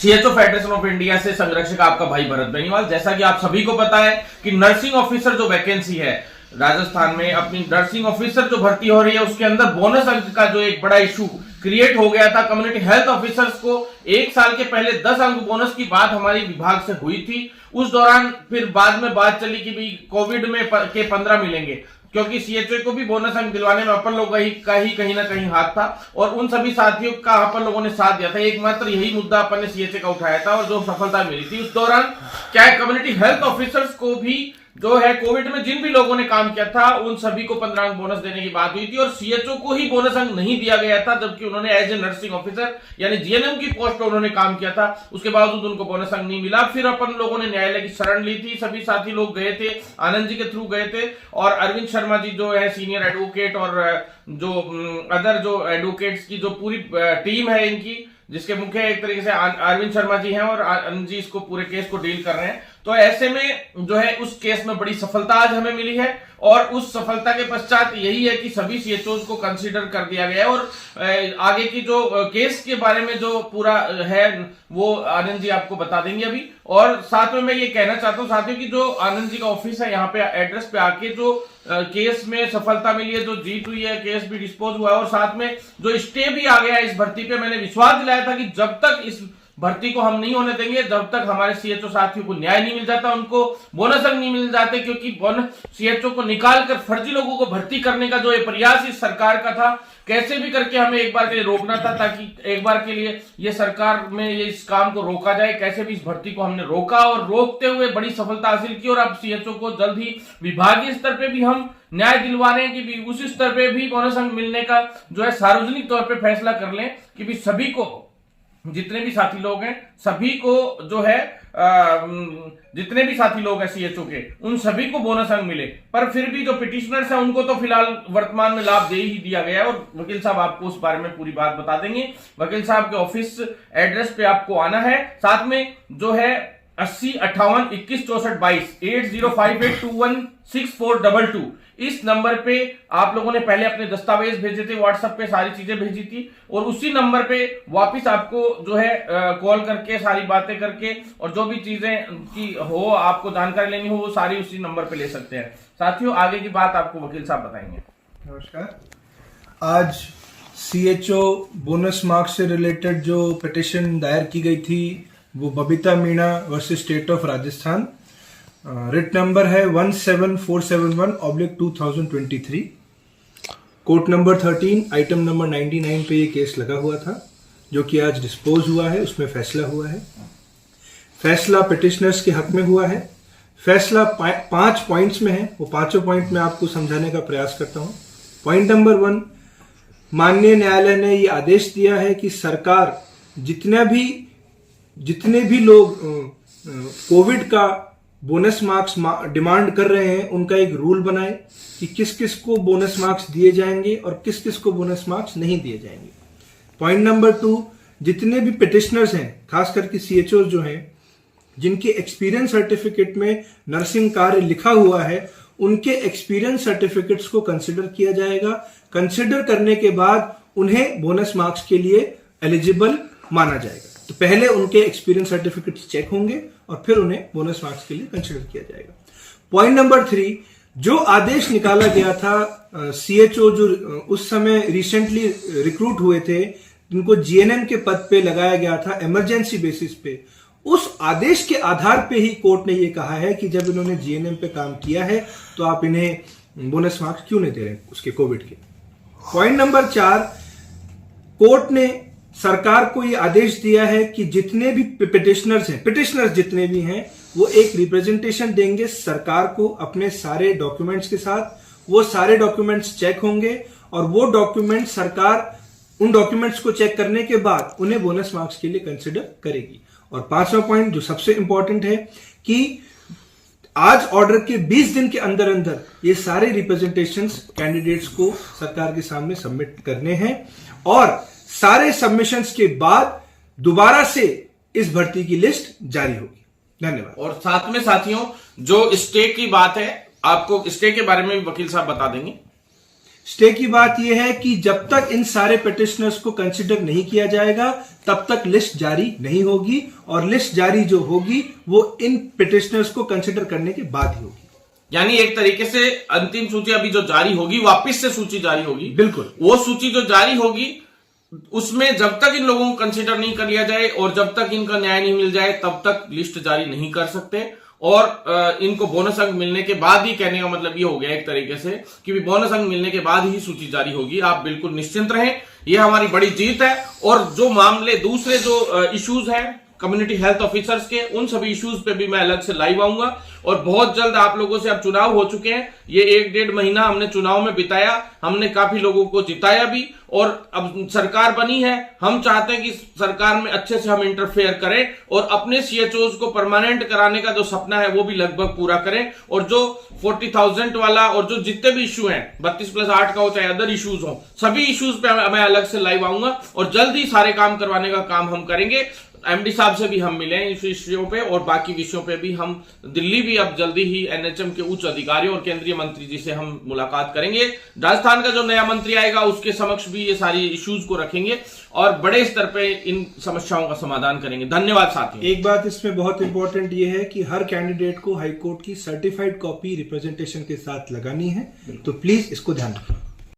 CHO federation of India से संरक्षक आपका भाई भरत बेनीवाल। जैसा कि आप सभी को पता है कि नर्सिंग ऑफिसर जो वैकेंसी है राजस्थान में, अपनी नर्सिंग ऑफिसर जो भर्ती हो रही है उसके अंदर बोनस अंक का जो एक बड़ा इशू क्रिएट हो गया था। कम्युनिटी हेल्थ ऑफिसर्स को 1 साल के पहले 10 अंक बोनस की बात हमारी विभाग से हुई थी। उस दौरान फिर बाद में बात चली कि भाई कोविड में के 15 मिलेंगे, क्योंकि सीएचओ को भी बोनस अंक दिलवाने में अपन लोग का ही कहीं ना कहीं हाथ था और उन सभी साथियों का अपन लोगों ने साथ दिया था। एकमात्र यही मुद्दा अपन ने सीएचओ का उठाया था और जो सफलता मिली थी उस दौरान क्या है, कम्युनिटी हेल्थ ऑफिसर्स को भी जो है कोविड में जिन भी लोगों ने काम किया था उन सभी को 15 अंक बोनस देने की बात हुई थी और सीएचओ को ही बोनस अंक नहीं दिया गया था, जबकि उन्होंने एज ए नर्सिंग ऑफिसर यानी जीएनएम की पोस्ट पर उन्होंने काम किया था। उसके बावजूद उनको बोनस अंक नहीं मिला। फिर अपन लोगों ने न्यायालय की शरण ली थी, सभी साथी लोग गए थे, आनंद जी के थ्रू गए थे और अरविंद शर्मा जी जो है सीनियर एडवोकेट और जो अदर जो एडवोकेट्स की जो पूरी टीम है इनकी, जिसके मुख्य एक तरीके से अरविंद शर्मा जी हैं और आनंद जी इसको पूरे केस को डील कर रहे हैं। तो ऐसे में जो है उस केस में बड़ी सफलता आज हमें मिली है और उस सफलता के पश्चात यही है कि सभी सीएचओ को कंसीडर कर दिया गया है और आगे की जो केस के बारे में जो पूरा है वो आनंद जी आपको बता देंगे अभी। और साथ में मैं ये कहना चाहता हूं साथियों की जो आनंद जी का ऑफिस है यहाँ पे एड्रेस पे आके जो केस में सफलता मिली है, जो जीत हुई है, केस भी डिस्पोज हुआ है और साथ में जो स्टे भी आ गया है इस भर्ती पे, मैंने विश्वास दिलाया था कि जब तक इस भर्ती को हम नहीं होने देंगे, जब तक हमारे सीएचओ साथियों को न्याय नहीं मिल जाता, उनको बोनस अंक नहीं मिल जाते, क्योंकि सीएचओ को निकाल कर फर्जी लोगों को भर्ती करने का जो ये प्रयास इस सरकार का था, कैसे भी करके हमें एक बार के लिए रोकना था ताकि एक बार के लिए ये सरकार में ये इस काम को रोका जाए। कैसे भी इस भर्ती को हमने रोका और रोकते हुए बड़ी सफलता हासिल की और अब सीएचओ को जल्द ही विभागीय स्तर पे भी हम न्याय दिलवा रहे हैं कि भी उस स्तर पे भी बोनस अंक मिलने का जो है सार्वजनिक तौर पे फैसला कर लें कि भी सभी को, जितने भी साथी लोग हैं सभी को जो है जितने भी साथी लोग हैं सीएचओ के उन सभी को बोनस अंक मिले। पर फिर भी जो पिटिशनर्स हैं उनको तो फिलहाल वर्तमान में लाभ दे ही दिया गया है और वकील साहब आपको उस बारे में पूरी बात बता देंगे। वकील साहब के ऑफिस एड्रेस पे आपको आना है, साथ में जो है 8058216422 8058216422 इस नंबर पे आप लोगों ने पहले अपने दस्तावेज भेजे थे, व्हाट्सएप पे सारी चीजें भेजी थी और उसी नंबर पे वापस आपको जो है कॉल करके सारी बातें करके और जो भी चीजें की हो आपको जानकारी लेनी हो वो सारी उसी नंबर पे ले सकते हैं। साथियों आगे की बात आपको वकील साहब बताएंगे। नमस्कार। आज सीएचओ बोनस मार्क्स से रिलेटेड जो पिटिशन दायर की गई थी वो Babita Meena versus state of Rajasthan, writ number है 17471/2023, कोर्ट नंबर 13 आइटम नंबर 99 पे ये केस लगा हुआ था जो कि आज डिस्पोज हुआ है। उसमें फैसला हुआ है। फैसला पिटिशनर्स के हक में हुआ है। फैसला 5 पॉइंट्स में है, वो पांचों पॉइंट में आपको समझाने का प्रयास करता हूं। पॉइंट नंबर 1, माननीय न्यायालय ने ये आदेश दिया है कि सरकार जितने भी लोग कोविड का बोनस मार्क्स डिमांड कर रहे हैं उनका एक रूल बनाए कि किस किस को बोनस मार्क्स दिए जाएंगे और किस किस को बोनस मार्क्स नहीं दिए जाएंगे। पॉइंट नंबर 2, जितने भी पिटिशनर्स हैं खास करके सीएचओ जो हैं जिनके एक्सपीरियंस सर्टिफिकेट में नर्सिंग कार्य लिखा हुआ है उनके एक्सपीरियंस सर्टिफिकेट्स को कंसिडर किया जाएगा। कंसिडर करने के बाद उन्हें बोनस मार्क्स के लिए एलिजिबल माना जाएगा। तो पहले उनके एक्सपीरियंस सर्टिफिकेट्स चेक होंगे और फिर उन्हें बोनस मार्क्स के लिए कंसिडर किया जाएगा। पॉइंट नंबर 3, जो आदेश निकाला गया था सीएचओ जो उस समय रिसेंटली रिक्रूट हुए थे जिनको जीएनएम के पद पे लगाया गया था इमरजेंसी बेसिस पे, उस आदेश के आधार पे ही कोर्ट ने ये कहा है कि जब इन्होंने जीएनएम पे काम किया है तो आप इन्हें बोनस मार्क्स क्यों नहीं दे रहे उसके कोविड के। पॉइंट नंबर 4, कोर्ट ने सरकार को ये आदेश दिया है कि जितने भी पिटिशनर्स जितने भी हैं वो एक रिप्रेजेंटेशन देंगे सरकार को अपने सारे डॉक्यूमेंट्स के साथ। वो सारे डॉक्यूमेंट्स चेक होंगे और वो डॉक्यूमेंट सरकार उन डॉक्यूमेंट्स को चेक करने के बाद उन्हें बोनस मार्क्स के लिए कंसिडर करेगी। और 5वां पॉइंट जो सबसे इंपॉर्टेंट है कि आज ऑर्डर के 20 दिन के अंदर अंदर ये सारे रिप्रेजेंटेशंस कैंडिडेट्स को सरकार के सामने सबमिट करने हैं और सारे सबमिशंस के बाद दोबारा से इस भर्ती की लिस्ट जारी होगी। धन्यवाद। और साथ में साथियों जो स्टे की बात है, आपको स्टे के बारे में वकील साहब बता देंगे। स्टे की बात यह है कि जब तक इन सारे पिटिशनर्स को कंसिडर नहीं किया जाएगा तब तक लिस्ट जारी नहीं होगी, और लिस्ट जारी जो होगी वो इन पिटिशनर्स को कंसिडर करने के बाद ही होगी। यानी एक तरीके से अंतिम सूची अभी जो जारी होगी, वापस से सूची जारी होगी। बिल्कुल। वो सूची जो जारी होगी उसमें जब तक इन लोगों को कंसिडर नहीं कर लिया जाए और जब तक इनका न्याय नहीं मिल जाए तब तक लिस्ट जारी नहीं कर सकते, और इनको बोनस अंक मिलने के बाद ही, कहने का मतलब ये हो गया एक तरीके से कि बोनस अंक मिलने के बाद ही सूची जारी होगी। आप बिल्कुल निश्चिंत रहें, ये हमारी बड़ी जीत है। और जो मामले दूसरे जो इश्यूज हैं कम्युनिटी हेल्थ ऑफिसर्स के, उन सभी इश्यूज पे भी मैं अलग से लाइव आऊंगा। और बहुत जल्द आप लोगों से, अब चुनाव हो चुके हैं, ये 1-1.5 महीना हमने चुनाव में बिताया, हमने काफी लोगों को जिताया भी, और अब सरकार बनी है। हम चाहते हैं कि सरकार में अच्छे से हम इंटरफेयर करें और अपने सीएचओज को परमानेंट कराने का जो सपना है वो भी लगभग पूरा करें। और जो 40,000 वाला और जो जितने भी इश्यू हैं 32+8 का हो चाहे अदर इश्यूज हो, सभी इश्यूज पे मैं अलग से लाइव आऊंगा और जल्द ही सारे काम करवाने का काम हम करेंगे। एमडी साहब से भी हम मिले इस विषयों पे, और बाकी विषयों पे भी हम दिल्ली भी अब जल्दी ही एनएचएम के उच्च अधिकारियों और केंद्रीय मंत्री जी से हम मुलाकात करेंगे। राजस्थान का जो नया मंत्री आएगा उसके समक्ष भी ये सारी इश्यूज को रखेंगे और बड़े स्तर पे इन समस्याओं का समाधान करेंगे। धन्यवाद साथियों। एक बात इसमें बहुत इंपॉर्टेंट ये है कि हर कैंडिडेट को हाईकोर्ट की सर्टिफाइड कॉपी रिप्रेजेंटेशन के साथ लगानी है, तो प्लीज इसको ध्यान रखें।